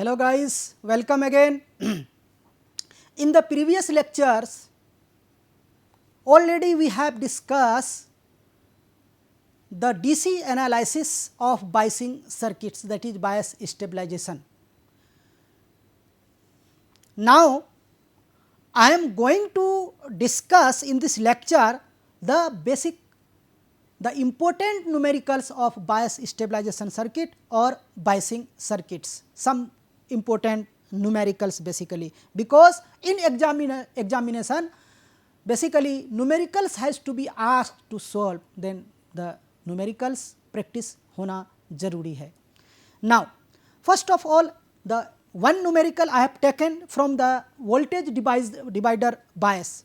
Hello guys, welcome again. In the previous lectures, already we have discussed the DC analysis of biasing circuits, that is bias stabilization. Now, I am going to discuss in this lecture the important numericals of bias stabilization circuit or biasing circuits, some important numericals basically, because in examination basically numericals has to be asked to solve, then the numericals practice होना जरूरी है. Now, first of all, the one numerical I have taken from the voltage divider bias.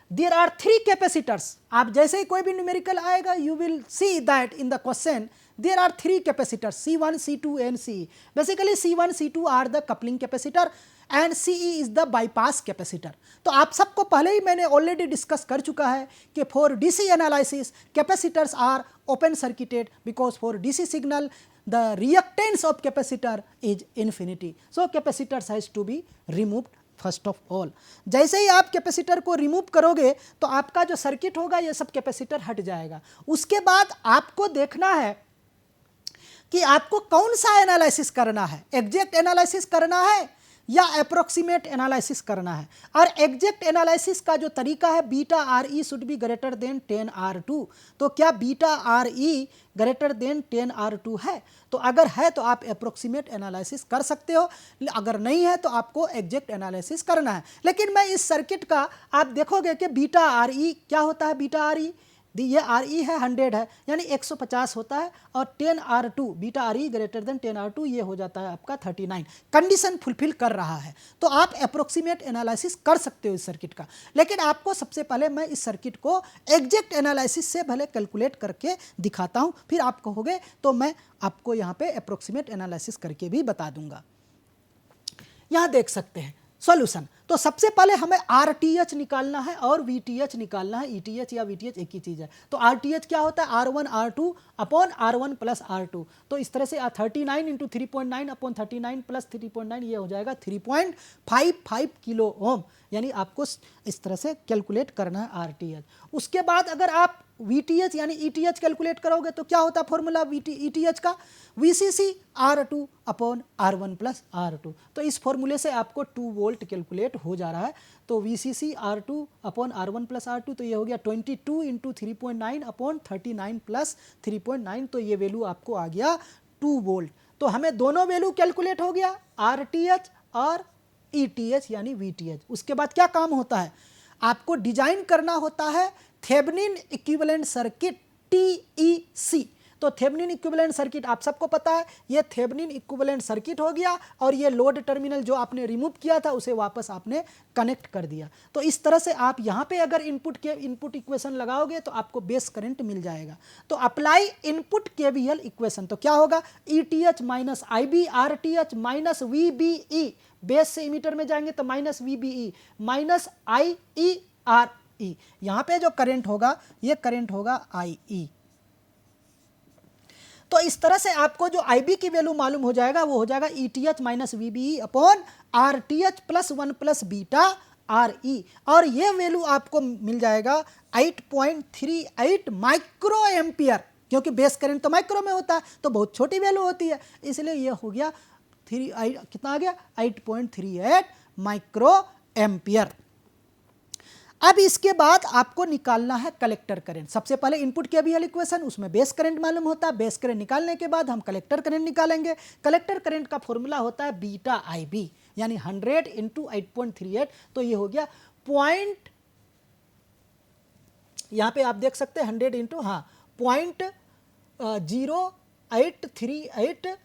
There are three capacitors. आप जैसे ही कोई भी numerical आएगा, you will see that in the question there are three capacitors C1, C2 and CE. Basically C1, C2 are the coupling capacitor and CE is the bypass capacitor. तो आप सबको पहले ही मैंने already discuss कर चुका है कि for DC analysis capacitors are open circuited because for DC signal the reactance of capacitor is infinity. So capacitors has to be removed first of all. जैसे ही आप कैपेसिटर को रिमूव करोगे तो आपका जो सर्किट होगा ये सब कैपेसिटर हट जाएगा. उसके बाद आपको देखना है कि आपको कौन सा एनालिसिस करना है, एग्जैक्ट एनालिसिस करना है या अप्रोक्सीमेट एनालिसिस करना है. और एग्जैक्ट एनालिसिस का जो तरीका है beta R E should be greater than 10R2. तो क्या beta R E greater than 10R2 है? तो अगर है तो आप अप्रोक्सीमेट एनालिसिस कर सकते हो, अगर नहीं है तो आपको एग्जैक्ट एनालिसिस करना है. लेकिन मैं इस सर्किट का आप देखोगे कि बीटा आर ई क्या होता है. बीटा आर ई ये आर ई है 100 है यानी 150 होता है और 10R2 beta R E greater than 10R2 ये हो जाता है आपका 39. कंडीशन फुलफिल कर रहा है तो आप अप्रोक्सीमेट एनालिसिस कर सकते हो इस सर्किट का. लेकिन आपको सबसे पहले मैं इस सर्किट को एग्जैक्ट एनालिसिस से भले कैलकुलेट करके दिखाता हूं, फिर आप कहोगे तो मैं आपको यहां पे अप्रोक्सीमेट एनालिसिस करके भी बता दूंगा. यहां देख सकते हैं सॉल्यूशन. तो सबसे पहले हमें RTH निकालना है और VTH निकालना है. ETH या VTH एक ही चीज़ है. तो RTH क्या होता है R1 R2 upon R1 plus R2. तो इस तरह से 39 इंटू 3.9 अपॉन 39 प्लस 3.9 ये हो जाएगा 3.55 किलो ओम. यानी आपको इस तरह से कैलकुलेट करना है RTH. उसके बाद अगर आप VTH यानी ETH कैलकुलेट करोगे तो क्या होता है फॉर्मूला ETH का VCC R2 upon R1 plus R2. तो इस फॉर्मूले से आपको 2 वोल्ट कैलकुलेट हो जा रहा है. तो VCC R2 upon R1 plus R2 तो ये हो गया 22 इंटू 3.9 अपॉन 39 प्लस 3.9. तो ये वैल्यू आपको आ गया 2 वोल्ट. तो हमें दोनों वैल्यू कैलकुलेट हो गया RTH और ETH यानी VTH. उसके बाद क्या काम होता है, आपको डिजाइन करना होता है थेवेनिन इक्विवेलेंट सर्किट TEC. तो थेवेनिन इक्विवेलेंट सर्किट आप सबको पता है, ये थेवेनिन इक्विवेलेंट सर्किट हो गया और ये लोड टर्मिनल जो आपने रिमूव किया था उसे वापस आपने कनेक्ट कर दिया. तो इस तरह से आप यहाँ पे अगर इनपुट इक्वेशन लगाओगे तो आपको बेस करंट मिल जाएगा. तो अप्लाई इनपुट KVL इक्वेशन. तो क्या होगा ETH minus IB RTH minus VBE. Base से इमीटर में जाएंगे तो माइनस VBE माइनस IERE. यहाँ पे जो करंट होगा ये करंट होगा IE. तो इस तरह से आपको जो IB की वैल्यू मालूम हो जाएगा वो हो जाएगा ETH minus VBE upon RTH plus 1 plus beta RE. और ये वैल्यू आपको मिल जाएगा 8.38 माइक्रो एम्पियर, क्योंकि बेस करंट तो माइक्रो में होता है तो बहुत छोटी वैल्यू होती है, इसलिए ये हो गया कितना आ गया 8.38 माइक्रो एम्पियर. अब इसके बाद आपको निकालना है कलेक्टर करंट. सबसे पहले इनपुट KVL इक्वेशन, उसमें बेस करंट मालूम होता है. बेस करंट निकालने के बाद हम कलेक्टर करंट निकालेंगे. कलेक्टर करंट का फॉर्मूला होता है बीटा IB यानी 100 इंटू 8.38. तो ये हो गया पॉइंट, यहाँ पे आप देख सकते हैं 100 इंटू 0.0838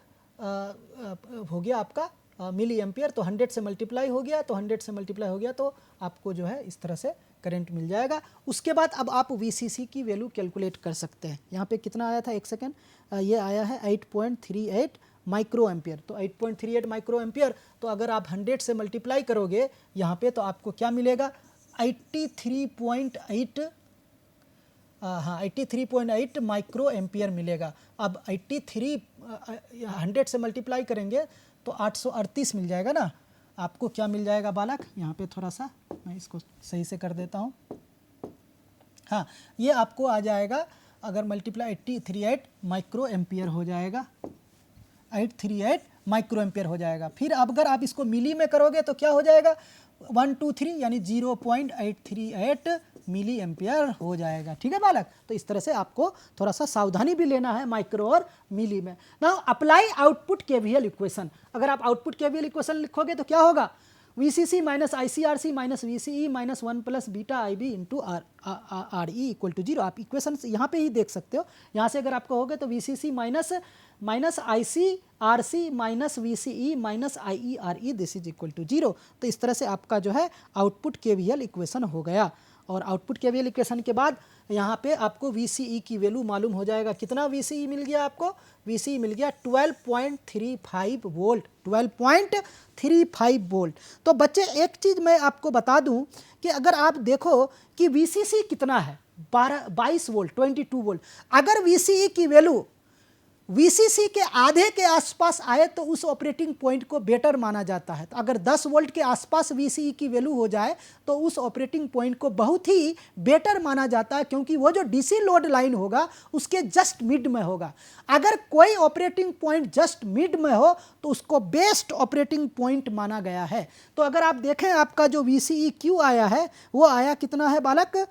हो गया आपका मिली एम्पियर. तो 100 से मल्टीप्लाई हो गया, तो 100 से मल्टीप्लाई हो गया तो आपको जो है इस तरह से करंट मिल जाएगा. उसके बाद अब आप VCC की वैल्यू कैलकुलेट कर सकते हैं. यहाँ पे कितना आया था, एक सेकेंड, ये आया है 8.38 माइक्रो एम्पियर. तो 8.38 माइक्रो एम्पियर, तो अगर आप 100 से मल्टीप्लाई करोगे यहाँ पे तो आपको क्या मिलेगा 83.8 हाँ 83.8 माइक्रो एम्पियर मिलेगा। अब 83 100 से मल्टीप्लाई करेंगे तो 838 मिल जाएगा ना। आपको क्या मिल जाएगा बालक, यहाँ पे थोड़ा सा मैं इसको सही से कर देता हूँ। हाँ, ये आपको आ जाएगा, अगर मल्टीप्लाई 838 माइक्रो एम्पियर हो जाएगा, 838 माइक्रो एम्पियर हो जाएगा। फिर अगर आप इसको मिली में करोगे तो क्या हो जाएगा, 123 यानी 0.838 मिली एम्पियर हो जाएगा। ठीक है बालक, तो इस तरह से आपको थोड़ा सा सावधानी भी लेना है माइक्रो और मिली में। Now apply output KVL equation. अगर आप आउटपुट केवीएल इक्वेशन लिखोगे तो क्या होगा, VCC minus ICRC minus VCE minus 1 plus beta IB into RE equal to 0। आप इक्वेशन यहाँ पे ही देख सकते हो। यहाँ से अगर आपको होगा तो VCC minus ICRC minus VCE minus IERE this is equal to 0। तो इस तरह से आपका जो है आउटपुट केवीएल इक्वेशन हो गया। और आउटपुट केवीएल इक्वेशन के बाद यहाँ पे आपको VCE की वैल्यू मालूम हो जाएगा। कितना VCE मिल गया आपको, VCE मिल गया 12.35 वोल्ट, 12.35 वोल्ट। तो बच्चे एक चीज़ मैं आपको बता दूं कि अगर आप देखो कि VCC कितना है, 22 वोल्ट, 22 वोल्ट। अगर VCE की वैल्यू VCC के आधे के आसपास आए तो उस ऑपरेटिंग पॉइंट को बेटर माना जाता है। तो अगर 10 वोल्ट के आसपास VCE की वैल्यू हो जाए तो उस ऑपरेटिंग पॉइंट को बहुत ही बेटर माना जाता है, क्योंकि वो जो DC लोड लाइन होगा उसके जस्ट मिड में होगा। अगर कोई ऑपरेटिंग पॉइंट जस्ट मिड में हो तो उसको बेस्ट ऑपरेटिंग पॉइंट माना गया है। तो अगर आप देखें आपका जो VCE क्यू आया है वो आया कितना है बालक,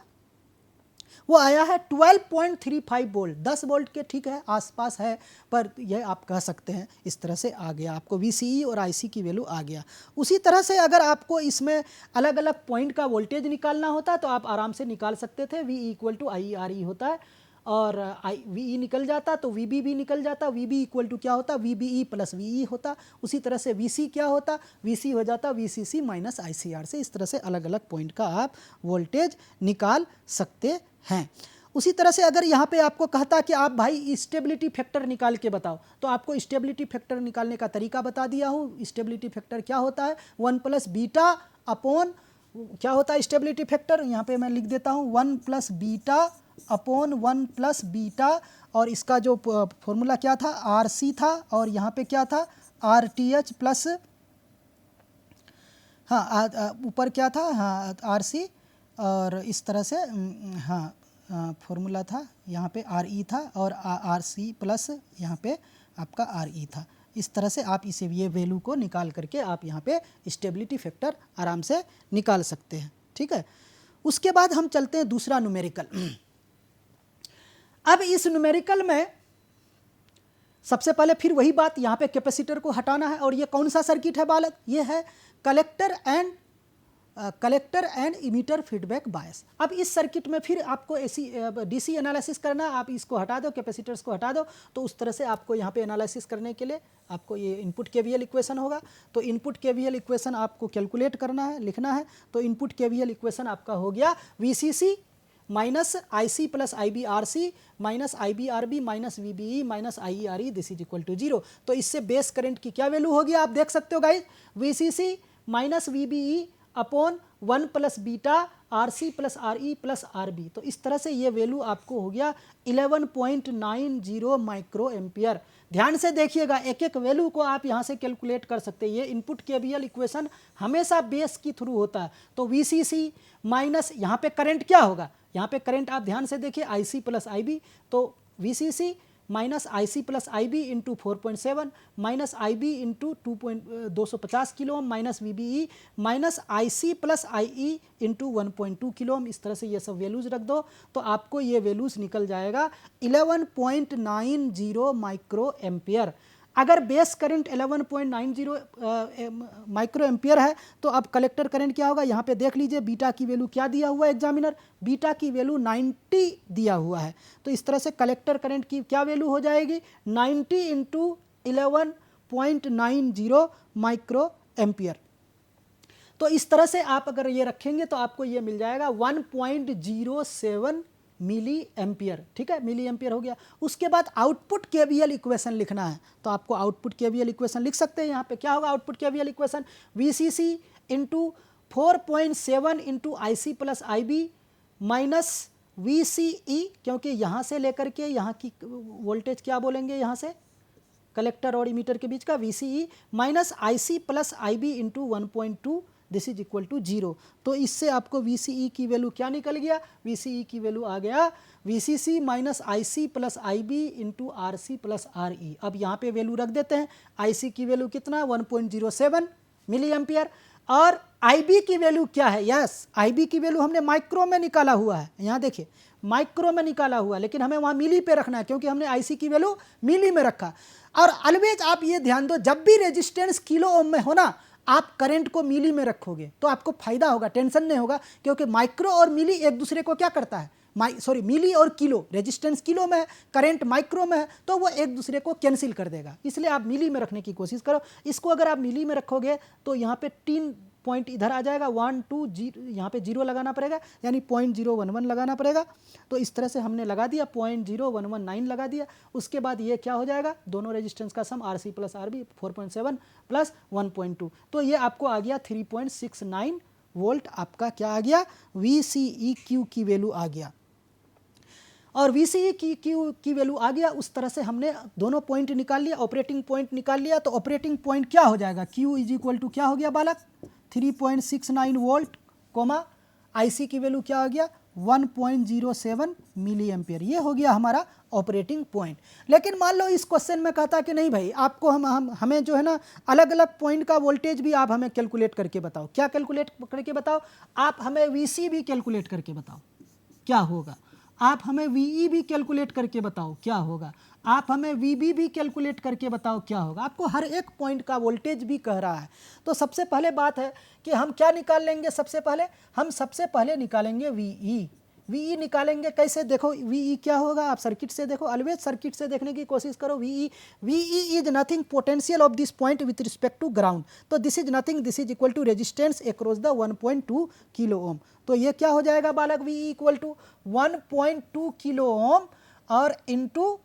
वो आया है 12.35 वोल्ट। 10 वोल्ट के ठीक है आसपास है, पर यह आप कह सकते हैं इस तरह से आ गया, आपको VCE और IC की वैल्यू आ गया। उसी तरह से अगर आपको इसमें अलग अलग पॉइंट का वोल्टेज निकालना होता तो आप आराम से निकाल सकते थे। V इक्वल टू IERE होता है और VE निकल जाता तो VB भी निकल जाता। VB इक्वल टू क्या होता, VBE प्लस VE होता। उसी तरह से VC क्या होता, VC हो जाता VCC माइनस ICR से। इस तरह से अलग अलग पॉइंट का आप वोल्टेज निकाल सकते हैं। उसी तरह से अगर यहाँ पे आपको कहता कि आप भाई स्टेबिलिटी फैक्टर निकाल के बताओ, तो आपको स्टेबिलिटी फैक्टर निकालने का तरीका बता दिया हूँ। स्टेबिलिटी फैक्टर क्या होता है, 1 प्लस बीटा अपॉन क्या होता है स्टेबिलिटी फैक्टर, यहाँ पे मैं लिख देता हूँ 1 plus beta upon 1 plus beta. और इसका जो फॉर्मूला क्या था, RC था, और यहाँ पे क्या था RTH प्लस, हाँ ऊपर क्या था, हाँ RC, और इस तरह से हाँ फॉर्मूला था यहाँ पे RE था और RC प्लस यहाँ पे आपका RE था। इस तरह से आप इसे ये वैल्यू को निकाल करके आप यहाँ पे स्टेबिलिटी फैक्टर आराम से निकाल सकते हैं। ठीक है, उसके बाद हम चलते हैं दूसरा न्यूमेरिकल। अब इस न्यूमेरिकल में सबसे पहले फिर वही बात, यहाँ पे कैपेसिटर को हटाना है। और ये कौन सा सर्किट है बालक, ये है कलेक्टर एंड इमीटर फीडबैक बायस। अब इस सर्किट में फिर आपको DC एनालिसिस करना है। आप इसको हटा दो, कैपेसिटर्स को हटा दो, तो उस तरह से आपको यहाँ पे एनालिसिस करने के लिए आपको ये इनपुट केवीएल इक्वेशन होगा। तो इनपुट केवीएल इक्वेशन आपको कैलकुलेट करना है, लिखना है। तो इनपुट केवीएल इक्वेशन आपका हो गया VCC minus IC plus IBRC minus IBRB minus VBE minus IERE this is equal to 0। तो इससे बेस करंट की क्या वैल्यू होगी आप देख सकते हो guys, VCC minus VBE upon 1 plus beta RC plus RE plus RB। तो इस तरह से ये वैल्यू आपको हो गया 11.90 माइक्रो एम्पियर। ध्यान से देखिएगा, एक एक वैल्यू को आप यहाँ से कैलकुलेट कर सकते हैं। ये इनपुट केवीएल इक्वेशन हमेशा बेस की थ्रू होता है। तो VCC माइनस यहाँ पे करंट क्या होगा, यहाँ पे करंट आप ध्यान से देखिए IC प्लस IB। तो VCC minus IC plus IB into 4.7 minus IB into 250 kilo ohm minus VBE minus IC plus IE into 1.2 kilo ओम। इस तरह से ये सब वैल्यूज़ रख दो तो आपको ये वैल्यूज़ निकल जाएगा 11.90 माइक्रो एम्पियर। अगर बेस करंट 11.90 माइक्रो एम्पियर है तो अब कलेक्टर करंट क्या होगा, यहाँ पे देख लीजिए बीटा की वैल्यू क्या दिया हुआ है एग्जामिनर, बीटा की वैल्यू 90 दिया हुआ है। तो इस तरह से कलेक्टर करंट की क्या वैल्यू हो जाएगी 90 इंटू 11.90 माइक्रो एम्पियर। तो इस तरह से आप अगर ये रखेंगे तो आपको ये मिल जाएगा 1.07 मिली एम्पियर। ठीक है, मिली एम्पियर हो गया। उसके बाद आउटपुट केवीएल इक्वेशन लिखना है, तो आपको आउटपुट केवीएल इक्वेशन लिख सकते हैं। यहाँ पे क्या होगा output KVL equation, VCC into 4.7 into IC plus IB minus VCE, क्योंकि यहाँ से लेकर के यहाँ की वोल्टेज क्या बोलेंगे, यहाँ से कलेक्टर और इमीटर के बीच का VCE minus IC plus IB into 1.2 this is equal to 0। तो इससे आपको VCE की वैल्यू क्या निकल गया, VCE की वैल्यू आ गया VCC minus IC plus IB into RC plus RE। अब यहाँ पे वैल्यू रख देते हैं, IC की वैल्यू कितना 1.07 मिली एम्पियर, और IB की वैल्यू क्या है, यस IB की वैल्यू हमने माइक्रो में निकाला हुआ है, यहाँ देखिए माइक्रो में निकाला हुआ है, लेकिन हमें वहाँ मिली पे रखना है क्योंकि हमने IC की वैल्यू मिली में रखा। और ऑलवेज आप ये ध्यान दो, जब भी रेजिस्टेंस किलो ओम में हो ना, आप करंट को मिली में रखोगे तो आपको फायदा होगा, टेंशन नहीं होगा, क्योंकि माइक्रो और मिली एक दूसरे को क्या करता है, मिली और किलो, रेजिस्टेंस किलो में है, करंट माइक्रो में है, तो वो एक दूसरे को कैंसिल कर देगा, इसलिए आप मिली में रखने की कोशिश करो। इसको अगर आप मिली में रखोगे तो यहाँ पे 3 पॉइंट इधर आ जाएगा, 1 2 0, यहाँ पे 0 लगाना पड़ेगा, यानी 0.011 लगाना पड़ेगा। तो इस तरह से हमने लगा दिया, 0.0119 लगा दिया। उसके बाद ये क्या हो जाएगा, दोनों रेजिस्टेंस का सम RC प्लस RB 4.7 प्लस 1.2, तो ये आपको आ गया 3.69 वोल्ट, आपका क्या आ गया, VCEQ की वैल्यू आ गया। और VCE की वैल्यू आ गया, उस तरह से हमने दोनों पॉइंट निकाल लिया, ऑपरेटिंग पॉइंट निकाल लिया। तो ऑपरेटिंग पॉइंट क्या हो जाएगा, Q इज इक्वल टू क्या हो गया बालक, 3.69 वोल्ट, कोमा IC की वैल्यू क्या हो गया 1.07 मिली एम्पियर, ये हो गया हमारा ऑपरेटिंग पॉइंट। लेकिन मान लो इस क्वेश्चन में कहता कि नहीं भाई, आपको हमें जो है ना अलग अलग पॉइंट का वोल्टेज भी आप हमें कैलकुलेट करके बताओ। क्या कैलकुलेट करके बताओ, आप हमें VC भी कैलकुलेट करके बताओ क्या होगा, आप हमें VE भी कैलकुलेट करके बताओ क्या होगा, आप हमें VB भी कैलकुलेट करके बताओ क्या होगा। आपको हर एक पॉइंट का वोल्टेज भी कह रहा है। तो सबसे पहले बात है कि हम क्या निकाल लेंगे, सबसे पहले निकालेंगे VE। VE निकालेंगे कैसे, देखो VE क्या होगा, आप सर्किट से देखो, ऑलवेज सर्किट से देखने की कोशिश करो। VE is nothing potential of this point with respect to ground, तो this is nothing, this is equal to resistance across the 1.2 kilo ohm. तो ये क्या हो जाएगा बालक, VE equal to 1.2 kilo ohm और इंटू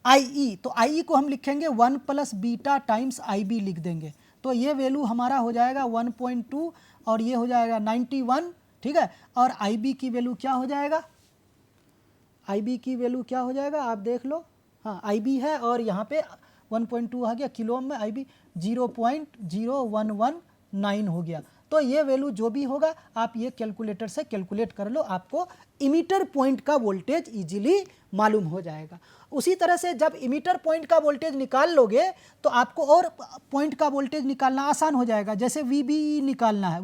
IE, तो IE को हम लिखेंगे 1 प्लस बीटा टाइम्स IB लिख देंगे। तो ये वैल्यू हमारा हो जाएगा 1.2 और ये हो जाएगा 91, ठीक है। और IB की वैल्यू क्या हो जाएगा, IB की वैल्यू क्या हो जाएगा, आप देख लो, हाँ IB है और यहाँ पे 1.2 आ गया, किलो में IB 0.0119 हो गया। तो ये वैल्यू जो भी होगा आप ये कैलकुलेटर से कैलकुलेट कर लो, आपको इमीटर पॉइंट का वोल्टेज इजीली मालूम हो जाएगा। उसी तरह से जब इमीटर पॉइंट का वोल्टेज निकाल लोगे तो आपको और पॉइंट का वोल्टेज निकालना आसान हो जाएगा। जैसे VB निकालना है,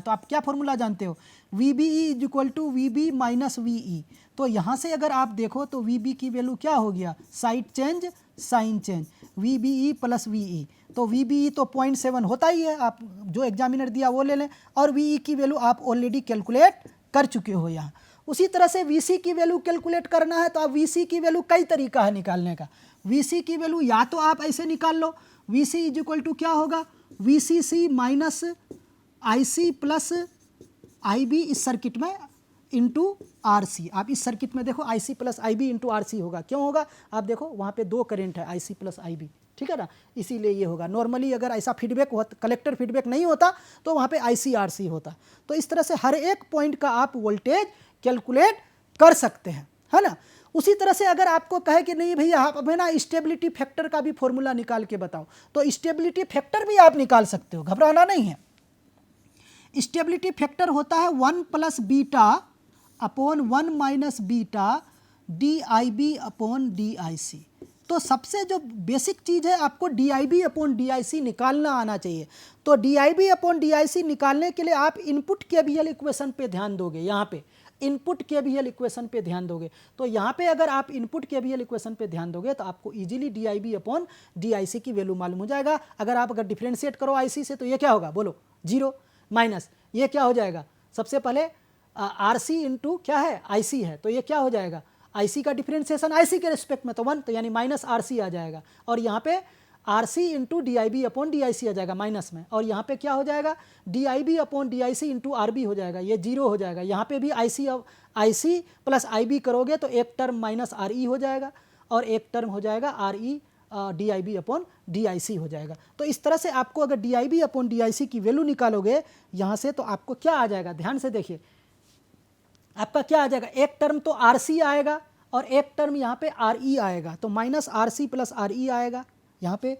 तो आप क्या फॉर्मूला जानते हो, VBE is equal to VB minus VE। तो यहाँ से अगर आप देखो तो VB की वैल्यू क्या हो गया, side change sign change, VBE plus VE। तो VBE तो 0.7 होता ही है, आप जो एग्जामिनर दिया वो ले लें, और VE की वैल्यू आप ऑलरेडी कैलकुलेट कर चुके हो यहाँ। उसी तरह से VC की वैल्यू कैलकुलेट करना है तो आप VC की वैल्यू कई तरीका है निकालने का। VC की वैल्यू या तो आप ऐसे निकाल लो, VC इज इक्वल टू क्या होगा, VCC minus IC plus IB इस सर्किट में इंटू RC। आप इस सर्किट में देखो IC plus IB into RC होगा, क्यों होगा, आप देखो वहाँ पे 2 करंट है IC प्लस IB, ठीक है ना, इसीलिए ये होगा। नॉर्मली अगर ऐसा फीडबैक होता, कलेक्टर फीडबैक नहीं होता तो वहाँ पे IC RC होता। तो इस तरह से हर एक पॉइंट का आप वोल्टेज कैलकुलेट कर सकते हैं, है ना। उसी तरह से अगर आपको कहे कि नहीं भैया आप हमें ना स्टेबिलिटी फैक्टर का भी फॉर्मूला निकाल के बताओ, तो स्टेबिलिटी फैक्टर भी आप निकाल सकते हो, घबराना नहीं है। स्टेबिलिटी फैक्टर होता है 1 plus beta upon 1 minus beta DIB upon DIC। तो सबसे जो बेसिक चीज़ है, आपको DIB अपॉन DIC निकालना आना चाहिए। तो DIB अपॉन DIC निकालने के लिए आप इनपुट KVL इक्वेशन पे ध्यान दोगे, यहाँ पे इनपुट KVL इक्वेशन पे ध्यान दोगे। तो यहाँ पे अगर आप इनपुट KVL इक्वेशन पे ध्यान दोगे तो आपको इजीली DIB अपॉन DIC की वैल्यू मालूम हो जाएगा। अगर डिफ्रेंशिएट करो IC से तो ये क्या होगा, बोलो 0 माइनस ये क्या हो जाएगा, सबसे पहले RC इंटू क्या है IC है, तो ये क्या हो जाएगा, IC का डिफ्रेंशिएशन IC के रिस्पेक्ट में तो 1, तो यानी माइनस RC आ जाएगा। और यहाँ पे RC into DIB upon DIC आ जाएगा माइनस में, और यहाँ पे क्या हो जाएगा, DIB upon DIC into RB हो जाएगा, ये 0 हो जाएगा। यहाँ पे भी IC प्लस IB करोगे तो एक टर्म माइनस RE हो जाएगा और एक टर्म हो जाएगा RE DIB अपॉन DIC हो जाएगा। तो इस तरह से आपको अगर DIB अपॉन DIC की वैल्यू निकालोगे यहाँ से तो आपको क्या आ जाएगा, ध्यान से देखिए, आपका क्या आ जाएगा, एक टर्म तो आर सी आएगा और एक टर्म यहाँ पे आर ई आएगा, तो minus R C plus R E आएगा यहाँ पे।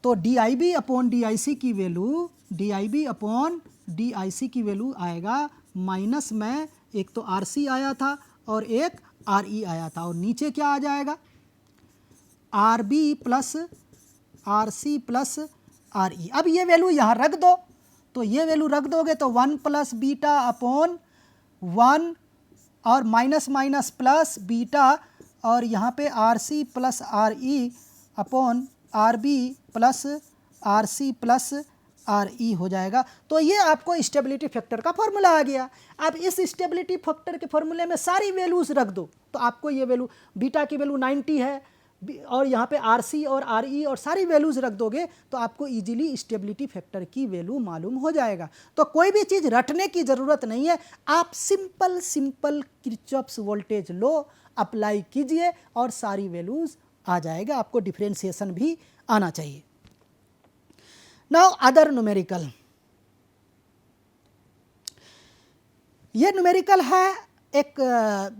तो d I B upon d I C की value, d I B upon d I C की वैल्यू आएगा माइनस में, एक तो आर सी आया था और एक आर ई आया था, और नीचे क्या आ जाएगा, R B plus R C plus R E. अब ये वैल्यू यहाँ रख दो, तो ये वैल्यू रख दोगे तो 1 प्लस बीटा अपॉन 1 और माइनस माइनस प्लस बीटा, और यहाँ पे R C plus R E upon R B plus R C plus R E हो जाएगा। तो ये आपको स्टेबिलिटी फैक्टर का फॉर्मूला आ गया। अब इस स्टेबिलिटी फैक्टर के फॉर्मूले में सारी वैल्यूज़ रख दो, तो आपको ये वैल्यू, बीटा की वैल्यू 90 है और यहाँ पे आर सी और आर ई और सारी वैल्यूज़ रख दोगे तो आपको इजीली स्टेबिलिटी फैक्टर की वैल्यू मालूम हो जाएगा। तो कोई भी चीज़ रटने की ज़रूरत नहीं है, आप simple Kirchhoff's voltage law apply कीजिए और सारी वैल्यूज़ आ जाएगा। आपको डिफरेंशिएशन भी आना चाहिए। नाउ अदर न्यूमेरिकल, ये न्यूमेरिकल है एक,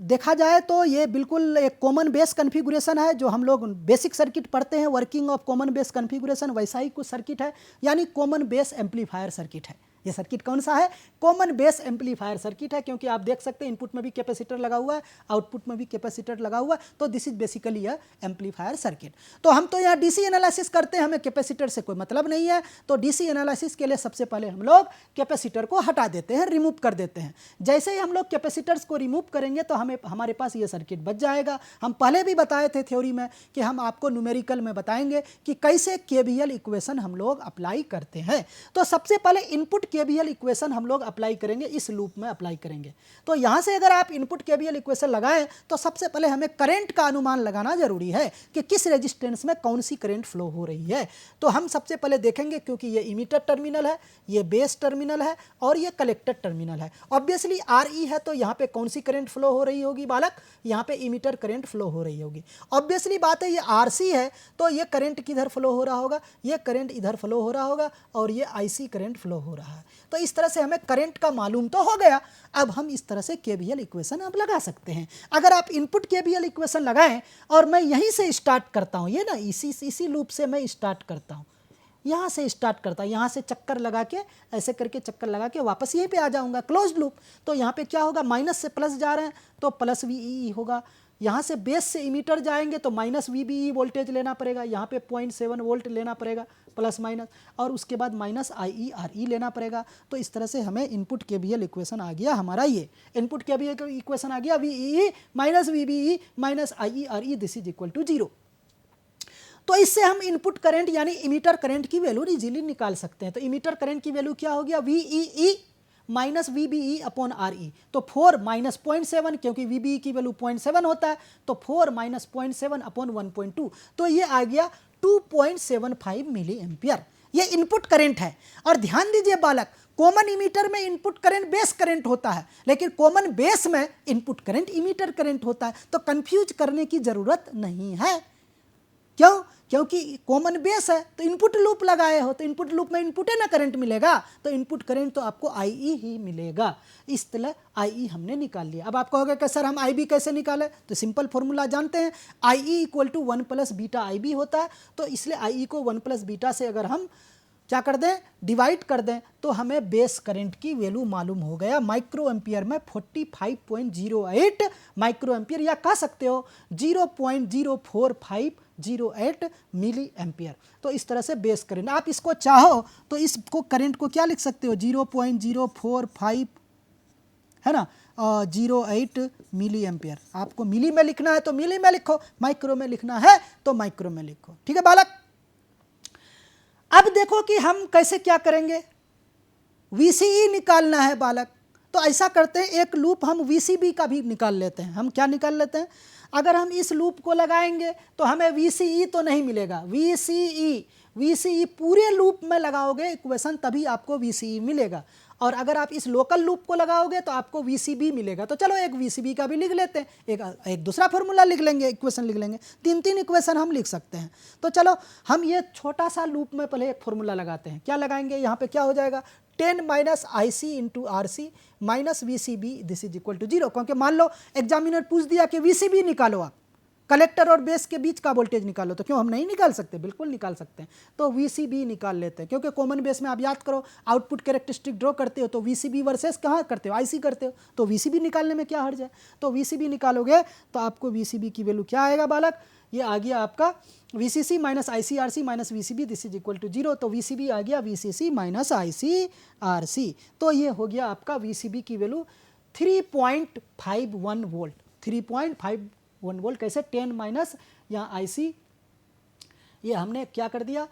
देखा जाए तो ये बिल्कुल एक कॉमन बेस कॉन्फ़िगरेशन है, जो हम लोग बेसिक सर्किट पढ़ते हैं, working of common base configuration, वैसा ही कुछ सर्किट है, यानी कॉमन बेस एम्पलीफायर सर्किट है। ये सर्किट कौन सा है, कॉमन बेस एम्पलीफायर सर्किट है, क्योंकि आप देख सकते हैं इनपुट में भी कैपेसिटर लगा हुआ है, आउटपुट में भी कैपेसिटर लगा हुआ है, तो this is basically a amplifier circuit. तो हम तो यहाँ डीसी एनालिसिस करते हैं, हमें कैपेसिटर से कोई मतलब नहीं है, तो डीसी एनालिसिस के लिए सबसे पहले हम लोग कैपेसिटर को हटा देते हैं, रिमूव कर देते हैं। जैसे ही हम लोग कैपेसिटर्स को रिमूव करेंगे तो हमें, हमारे पास ये सर्किट बच जाएगा। हम पहले भी बताए थे थ्योरी में कि हम आपको न्यूमेरिकल में बताएंगे कि कैसे केवीएल इक्वेशन हम लोग अप्लाई करते हैं। तो सबसे पहले इनपुट केवीएल इक्वेशन हम लोग अप्लाई करेंगे, इस लूप में अप्लाई करेंगे। तो यहां से अगर आप इनपुट केवीएल इक्वेशन लगाएं तो सबसे पहले हमें करंट का अनुमान लगाना जरूरी है कि किस रेजिस्टेंस में कौन सी करंट फ्लो हो रही है। तो हम सबसे पहले देखेंगे, क्योंकि ये इमीटर टर्मिनल है, ये बेस टर्मिनल है और ये कलेक्टर टर्मिनल है। ऑब्वियसली आर ई है, तो यहाँ पे कौन सी करंट फ्लो हो रही होगी बालक, यहाँ पे इमीटर करंट फ्लो हो रही होगी। ऑब्वियसली बात है, ये आर सी है तो ये करंट किधर फ्लो हो रहा होगा, ये करंट इधर फ्लो हो रहा होगा और ये आई सी करंट फ्लो हो रहा है। तो इस तरह से हमें करंट का मालूम तो हो गया। अब हम इस तरह से केवीएल इक्वेशन अब लगा सकते हैं। अगर आप इनपुट केवीएल इक्वेशन लगाएं और मैं यहीं से स्टार्ट करता हूं, ये ना इसी लूप से मैं स्टार्ट करता हूं, यहाँ से स्टार्ट करता, यहाँ से चक्कर लगा के, ऐसे करके चक्कर लगा के वापस यहीं पे आ जाऊंगा, क्लोज लूप। तो यहाँ पे क्या होगा, माइनस से प्लस जा रहे हैं तो प्लस वी होगा। यहाँ से बेस से इमीटर जाएंगे तो माइनस वी वोल्टेज लेना पड़ेगा, यहाँ पे 0.7 वोल्ट लेना पड़ेगा प्लस माइनस, और उसके बाद माइनस आई आर ई लेना पड़ेगा। तो इस तरह से हमें इनपुट केवीएल इक्वेशन आ गया हमारा, ये इनपुट केवीएल इक्वेशन आ गया, V minus V minus I R E, this is equal to 0। तो इससे हम इनपुट करंट यानी इमीटर करंट की वैल्यू इजीली निकाल सकते हैं। तो इमीटर करंट की वैल्यू क्या हो गया, V minus V B E upon R E. तो 4 माइनस 0.7, क्योंकि वी बी ई की वैल्यू 0.7 होता है, तो 4 माइनस 0.7 अपॉन 1.2, तो ये आ गया 2.75 मिली एम्पियर। ये इनपुट करंट है। और ध्यान दीजिए बालक, कॉमन इमीटर में इनपुट करंट बेस करंट होता है, लेकिन कॉमन बेस में इनपुट करंट इमीटर करंट होता है। तो कंफ्यूज करने की जरूरत नहीं है। क्यों? क्योंकि कॉमन बेस है, तो इनपुट लूप लगाए हो, तो इनपुट लूप में इनपुट है ना करंट मिलेगा, तो इनपुट करंट तो आपको आई ही मिलेगा। इस तरह आई हमने निकाल लिया। अब आपको होगा कि सर हम आई बी कैसे निकालें, तो सिंपल फॉर्मूला जानते हैं, I equal to 1 plus beta I B होता है। तो इसलिए आई को 1 प्लस बीटा से अगर हम क्या कर दें, डिवाइड कर दें, तो हमें बेस करंट की वैल्यू मालूम हो गया। माइक्रो एम्पियर में 45.08 माइक्रो एम्पियर, या कह सकते हो 0.04508 मिली एम्पियर। तो इस तरह से बेस करंट, आप इसको चाहो तो इसको करंट को क्या लिख सकते हो, 0.045 है ना 08 मिली एम्पियर। आपको मिली में लिखना है तो मिली में लिखो, माइक्रो में लिखना है तो माइक्रो में लिखो। ठीक है बालक। अब देखो कि हम कैसे क्या करेंगे, VCE निकालना है बालक। तो ऐसा करते हैं, एक लूप हम VCB का भी निकाल लेते हैं। हम क्या निकाल लेते हैं, अगर हम इस लूप को लगाएंगे तो हमें VCE तो नहीं मिलेगा, VCE VCE पूरे लूप में लगाओगे इक्वेशन तभी आपको VCE मिलेगा, और अगर आप इस लोकल लूप को लगाओगे तो आपको VCB मिलेगा। तो चलो एक VCB का भी लिख लेते हैं, एक दूसरा फॉर्मूला लिख लेंगे, इक्वेशन लिख लेंगे, तीन इक्वेशन हम लिख सकते हैं। तो चलो हम ये छोटा सा लूप में पहले एक फॉर्मूला लगाते हैं। क्या लगाएंगे, यहाँ पे क्या हो जाएगा, 10 minus IC into RC minus VCB this is equal to 0। क्योंकि मान लो एग्जामिनर पूछ दिया कि VCB निकालो, आप कलेक्टर और बेस के बीच का वोल्टेज निकालो, तो क्यों हम नहीं निकाल सकते, बिल्कुल निकाल सकते हैं। तो VCB निकाल लेते हैं, क्योंकि कॉमन बेस में आप याद करो आउटपुट कैरेक्टरिस्टिक ड्रॉ करते हो तो VCB वर्सेस कहाँ करते हो, IC करते हो, तो VCB निकालने में क्या हर्ज है। तो VCB निकालोगे तो आपको VCB की वैल्यू क्या आएगा बालक, ये आ गया आपका VCC minus ICRC minus VCB this is equal to 0। तो VCB आ गया VCC माइनस ICRC। तो ये हो गया आपका VCB की वैल्यू 3.51 वोल्ट, 3.51 वोल्ट। कैसे, 10 माइनस यहाँ IC, ये हमने क्या कर दिया,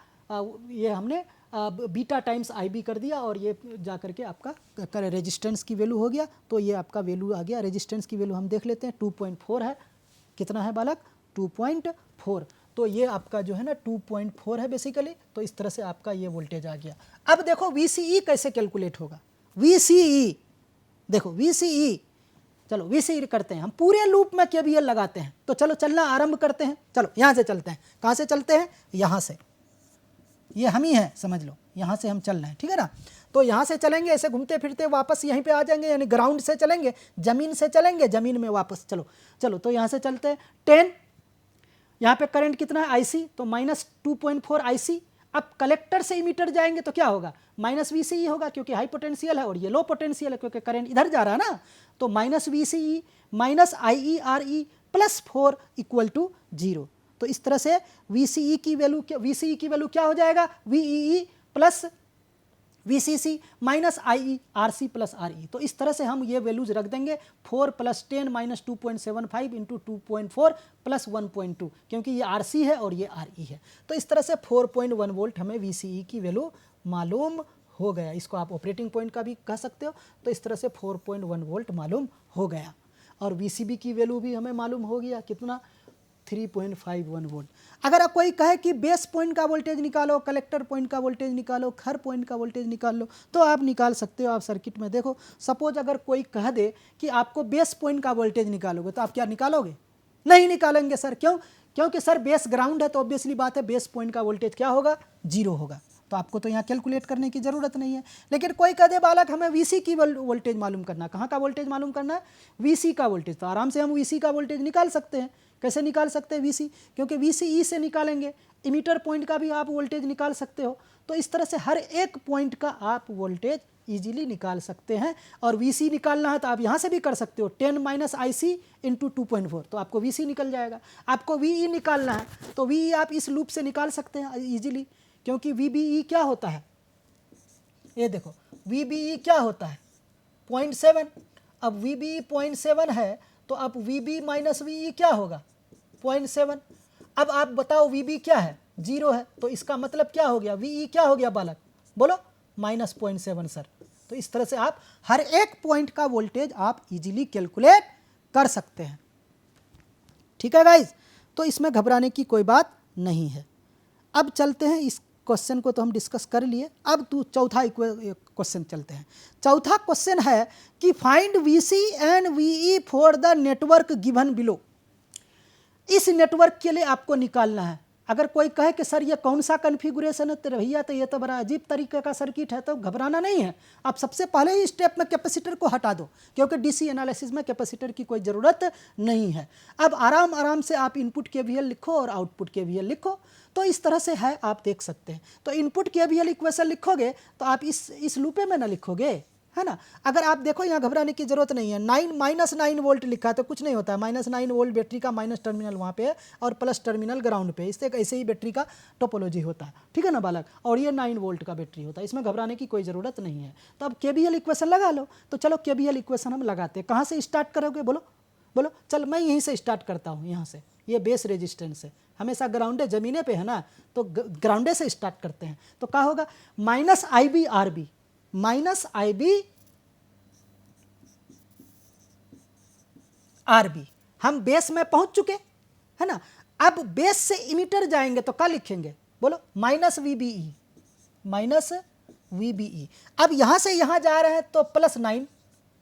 ये हमने बीटा टाइम्स IB कर दिया, और ये जा करके आपका रेजिस्टेंस की वैल्यू हो गया। तो ये आपका वैल्यू आ गया, रेजिस्टेंस की वैल्यू हम देख लेते हैं, 2.4 है। कितना है बालक, 2.4। तो ये आपका जो है ना 2.4 है बेसिकली। तो इस तरह से आपका ये वोल्टेज आ गया। अब देखो VCE कैसे कैलकुलेट होगा, VCE देखो, VCE, चलो VCE करते हैं हम, पूरे लूप में KVL लगाते हैं। तो चलो चलना आरंभ करते हैं, चलो यहाँ से चलते हैं। कहाँ से चलते हैं, यहाँ से, ये हम ही हैं समझ लो, यहाँ से हम चल रहे हैं, ठीक है ना। तो यहाँ से चलेंगे, ऐसे घूमते फिरते वापस यहीं पे आ जाएंगे, यानी ग्राउंड से चलेंगे, जमीन से चलेंगे, जमीन में वापस चलो चलो। तो यहाँ से चलते हैं 10, यहाँ पे करंट कितना है IC, तो माइनस 2.4 IC। अब कलेक्टर से इमीटर जाएंगे तो क्या होगा, माइनस VCE होगा, क्योंकि हाई पोटेंशियल है और ये लो पोटेंशियल है, क्योंकि करंट इधर जा रहा है ना। तो minus VCE minus IERE plus 4 equal to 0। तो इस तरह से VCE की वैल्यू क्या हो जाएगा, VEE plus VCC minus IERC plus RE। तो इस तरह से हम ये वैल्यूज रख देंगे, 4 प्लस 10 माइनस 2.75 इंटू 2.4 प्लस 1.2, क्योंकि ये RC है और ये RE है। तो इस तरह से 4.1 वोल्ट हमें VCE की वैल्यू मालूम हो गया। इसको आप ऑपरेटिंग पॉइंट का भी कह सकते हो। तो इस तरह से 4.1 वोल्ट मालूम हो गया, और VCB की वैल्यू भी हमें मालूम हो गया, कितना, 3.51 वोल्ट। अगर आप कोई कहे कि बेस पॉइंट का वोल्टेज निकालो, कलेक्टर पॉइंट का वोल्टेज निकालो, हर पॉइंट का वोल्टेज निकाल लो, तो आप निकाल सकते हो। आप सर्किट में देखो, सपोज अगर कोई कह दे कि आपको बेस पॉइंट का वोल्टेज निकालोगे, तो आप क्या निकालोगे, नहीं निकालेंगे सर। क्यों, क्योंकि सर बेस ग्राउंड है, तो ऑब्वियसली बात है बेस पॉइंट का वोल्टेज क्या होगा, 0 होगा। तो आपको तो यहाँ कैलकुलेट करने की ज़रूरत नहीं है। लेकिन कोई कह दे बालक हमें VC की वोल्टेज मालूम करना, कहाँ का वोल्टेज मालूम करना है, VC का वोल्टेज। तो आराम से हम VC का वोल्टेज निकाल सकते हैं। कैसे निकाल सकते हैं VC, क्योंकि VCE से निकालेंगे, इमीटर पॉइंट का भी आप वोल्टेज निकाल सकते हो। तो इस तरह से हर एक पॉइंट का आप वोल्टेज इजीली निकाल सकते हैं। और VC निकालना है तो आप यहाँ से भी कर सकते हो, 10 माइनस IC इंटू 2.4, तो आपको VC निकल जाएगा। आपको VE निकालना है तो VE आप इस लूप से निकाल सकते हैं इजीली, क्योंकि VBE क्या होता है, ये देखो VBE क्या होता है, 0.7। अब VBE 0.7 है, तो अब VB माइनस VE क्या होगा, 0.7। अब आप बताओ VB क्या है, 0 है। तो इसका मतलब क्या हो गया, VE क्या हो गया बालक, बोलो, माइनस 0.7 सर। तो इस तरह से आप हर एक पॉइंट का वोल्टेज आप इजीली कैलकुलेट कर सकते हैं, ठीक है गाइज। तो इसमें घबराने की कोई बात नहीं है। अब चलते हैं, इस क्वेश्चन को तो हम डिस्कस कर लिए। अब चौथा क्वेश्चन चलते हैं। चौथा क्वेश्चन है कि find VC and VE for the network given below. इस नेटवर्क के लिए आपको निकालना है। अगर कोई कहे कि सर ये कौन सा कन्फिगुरेशन है, तो भैया तो ये तो बड़ा अजीब तरीके का सर्किट है, तो घबराना नहीं है। आप सबसे पहले ही स्टेप में कैपेसिटर को हटा दो, क्योंकि DC एनालिसिस में कैपेसिटर की कोई ज़रूरत नहीं है। अब आराम आराम से आप इनपुट KVL लिखो और आउटपुट KVL लिखो। तो इस तरह से है, आप देख सकते हैं। तो इनपुट KVL इक्वेशन लिखोगे तो आप इस लूपे में ना लिखोगे, है ना। अगर आप देखो यहाँ घबराने की जरूरत नहीं है। 9 वोल्ट लिखा है तो कुछ नहीं होता है। -9 वोल्ट बैटरी का माइनस टर्मिनल वहाँ पे है और प्लस टर्मिनल ग्राउंड पे। इससे ऐसे ही बैटरी का टोपोलॉजी होता है, ठीक है ना बालक। और ये 9 वोल्ट का बैटरी होता है, इसमें घबराने की कोई ज़रूरत नहीं है। तो अब KVL इक्वेशन लगा लो। तो चलो KVL इक्वेशन हम लगाते हैं। कहाँ से स्टार्ट करोगे, बोलो बोलो। चल मैं यहीं से स्टार्ट करता हूँ, यहाँ से। ये बेस रेजिस्टेंस है, हमेशा ग्राउंडे जमीने पे है ना, तो ग्राउंडे से स्टार्ट करते हैं। तो क्या होगा, -IB RB, -IB RB। हम बेस में पहुंच चुके है ना। अब बेस से इमीटर जाएंगे तो क्या लिखेंगे, बोलो माइनस VBE, माइनस VBE। अब यहाँ से यहाँ जा रहे हैं तो +9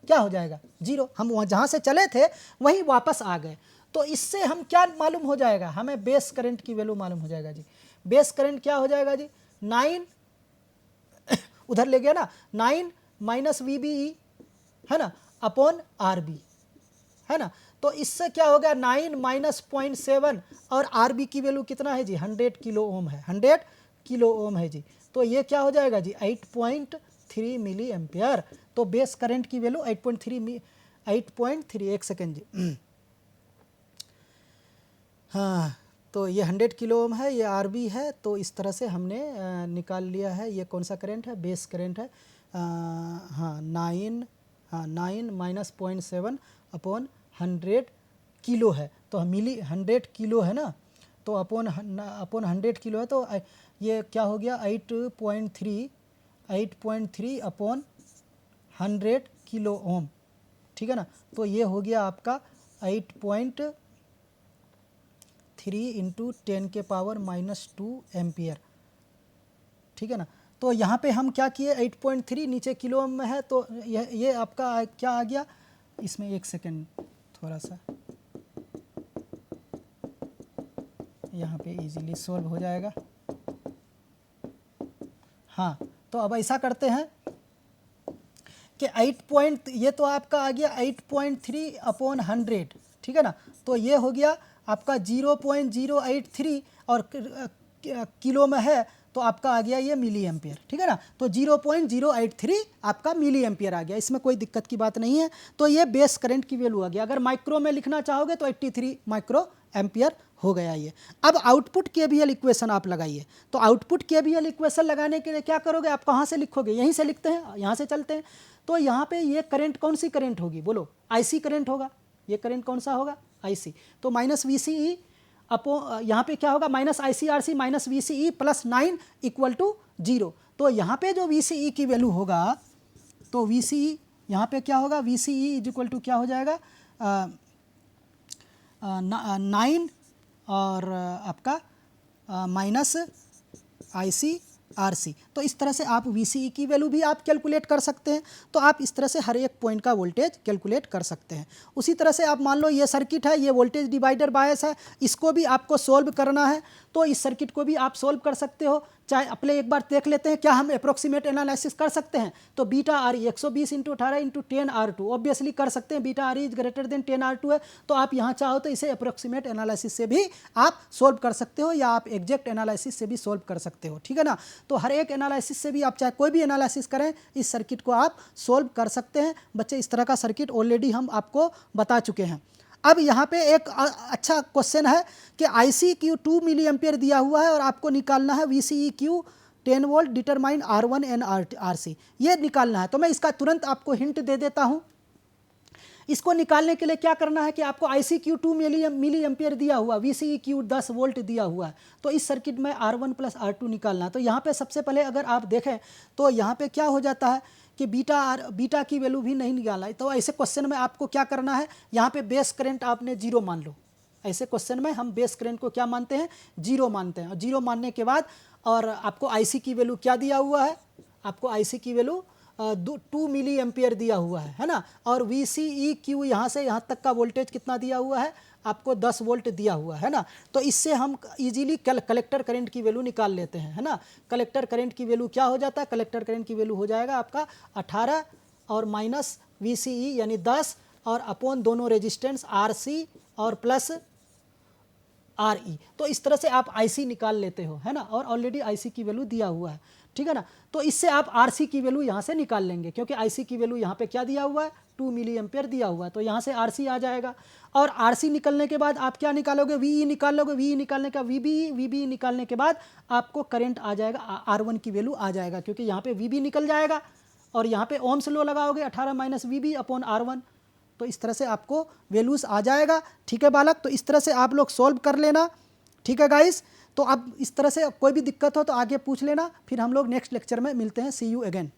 क्या हो जाएगा 0। हम वहाँ जहाँ से चले थे वहीं वापस आ गए। तो इससे हम क्या मालूम हो जाएगा, हमें बेस करंट की वैल्यू मालूम हो जाएगा जी। बेस करंट क्या हो जाएगा जी, 9 उधर ले गया ना, 9 माइनस VBE है ना अपॉन RB है ना। तो इससे क्या हो गया 9 माइनस 0.7 और RB की वैल्यू कितना है जी 100 किलो ओम है, 100 किलो ओम है जी। तो ये क्या हो जाएगा जी 8.3 मिली एम्पियर। तो बेस करंट की वैल्यू 8.3 एक सेकेंड जी हाँ, तो ये 100 किलो ओम है, ये RB है। तो इस तरह से हमने निकाल लिया है ये कौन सा करंट है, बेस करंट है। हाँ 9 माइनस 0.7 अपॉन 100 किलो है, तो मिली 100 किलो है ना, तो अपॉन 100 किलो है, तो ये क्या हो गया 8.3 अपॉन 100 किलो ओम, ठीक है ना। तो ये हो गया आपका 8.3 इंटू 10 के पावर -2 एम्पियर, ठीक है ना। तो यहाँ पे हम क्या किए 8.3 नीचे किलो में है, तो ये आपका क्या आ गया, इसमें एक सेकेंड थोड़ा सा यहाँ पे इजीली सॉल्व हो जाएगा। हाँ, तो अब ऐसा करते हैं कि ये तो आपका आ गया 8.3 अपॉन 100, ठीक है ना। तो ये हो गया आपका 0.083 और किलो में है तो आपका आ गया ये मिली एम्पियर, ठीक है ना। तो 0.083 आपका मिली एम्पियर आ गया, इसमें कोई दिक्कत की बात नहीं है। तो ये बेस करंट की वैल्यू आ गया। अगर माइक्रो में लिखना चाहोगे तो 83 माइक्रो एम्पियर हो गया ये। अब आउटपुट KVL इक्वेशन आप लगाइए। तो आउटपुट KVL इक्वेशन लगाने के लिए क्या करोगे, आप कहाँ से लिखोगे, यहीं से लिखते हैं, यहाँ से चलते हैं। तो यहाँ पे ये करंट कौन सी करंट होगी, बोलो IC करंट होगा। ये करंट कौन सा होगा IC। तो माइनस VCE यहाँ पे क्या होगा minus ICRC minus VCE plus 9 equal to 0। तो यहाँ पे जो VCE की वैल्यू होगा, तो VCE यहाँ पे क्या होगा, VCE इज इक्वल टू क्या हो जाएगा 9 और आपका माइनस ICRC। तो इस तरह से आप VCE की वैल्यू भी आप कैलकुलेट कर सकते हैं। तो आप इस तरह से हर एक पॉइंट का वोल्टेज कैलकुलेट कर सकते हैं। उसी तरह से आप मान लो ये सर्किट है, ये वोल्टेज डिवाइडर बायस है, इसको भी आपको सोल्व करना है। तो इस सर्किट को भी आप सोल्व कर सकते हो। चाहे अपने एक बार देख लेते हैं क्या हम अप्रोक्सीमेट एनालिसिस कर सकते हैं। तो बीटा RE 120 × 18 × 10 R2 ऑब्वियसली कर सकते हैं। Beta RE is greater than 10 R2 है। तो आप यहाँ चाहो तो इसे अप्रोक्सीमेट एनालिसिस से भी आप सोल्व कर सकते हो, या आप एग्जैक्ट एनालिसिस से भी सोल्व कर सकते हो, ठीक है ना। तो हर एक एनालिसिस से भी आप चाहे कोई भी एनालिसिस करें, इस सर्किट को आप सोल्व कर सकते हैं। बच्चे इस तरह का सर्किट ऑलरेडी हम आपको बता चुके हैं। अब यहाँ पे एक अच्छा क्वेश्चन है कि ICQ 2 मिली एम्पियर दिया हुआ है और आपको निकालना है VCEQ 10 volt determine R1 and RC, ये निकालना है। तो मैं इसका तुरंत आपको हिंट दे देता हूँ। इसको निकालने के लिए क्या करना है कि आपको ICQ 2 मिली एम्पियर दिया हुआ, VCEQ 10 वोल्ट दिया हुआ है। तो इस सर्किट में R1 प्लस R2 निकालना है। तो यहाँ पे सबसे पहले अगर आप देखें तो यहाँ पे क्या हो जाता है कि बीटा की वैल्यू भी नहीं निकालना है। तो ऐसे क्वेश्चन में आपको क्या करना है, यहाँ पे बेस करंट आपने 0 मान लो। ऐसे क्वेश्चन में हम बेस करंट को क्या मानते हैं, 0 मानते हैं। और 0 मानने के बाद और आपको IC की वैल्यू क्या दिया हुआ है, आपको IC की वैल्यू 2 मिली एम्पियर दिया हुआ है ना। और VCEQ यहाँ से यहाँ तक का वोल्टेज कितना दिया हुआ है, आपको 10 वोल्ट दिया हुआ है ना। तो इससे हम इजीली कलेक्टर करंट की वैल्यू निकाल लेते हैं, है ना। कलेक्टर करंट की वैल्यू क्या हो जाता है, कलेक्टर करंट की वैल्यू हो जाएगा आपका 18 और माइनस VCE यानी 10 और अपॉन दोनों रेजिस्टेंस RC और प्लस RE। तो इस तरह से आप IC निकाल लेते हो, है ना। और ऑलरेडी IC की वैल्यू दिया हुआ है, ठीक है ना। तो इससे आप RC की वैल्यू यहाँ से निकाल लेंगे, क्योंकि IC की वैल्यू यहाँ पे क्या दिया हुआ है, 2 मिली एम्पियर दिया हुआ है। तो यहाँ से RC आ जाएगा। और RC निकलने के बाद आप क्या निकालोगे, VE निकाल लोगे। VE निकालने का VBE निकालने के बाद आपको करंट आ जाएगा, R1 की वैल्यू आ जाएगा, क्योंकि यहाँ पे VB निकल जाएगा और यहाँ पे ओम्स लॉ लगाओगे 18 माइनस VB अपॉन R1। तो इस तरह से आपको वैल्यूज़ आ जाएगा, ठीक है बालक। तो इस तरह से आप लोग सॉल्व कर लेना, ठीक है गाइस। तो अब इस तरह से कोई भी दिक्कत हो तो आगे पूछ लेना, फिर हम लोग नेक्स्ट लेक्चर में मिलते हैं। सी यू अगेन।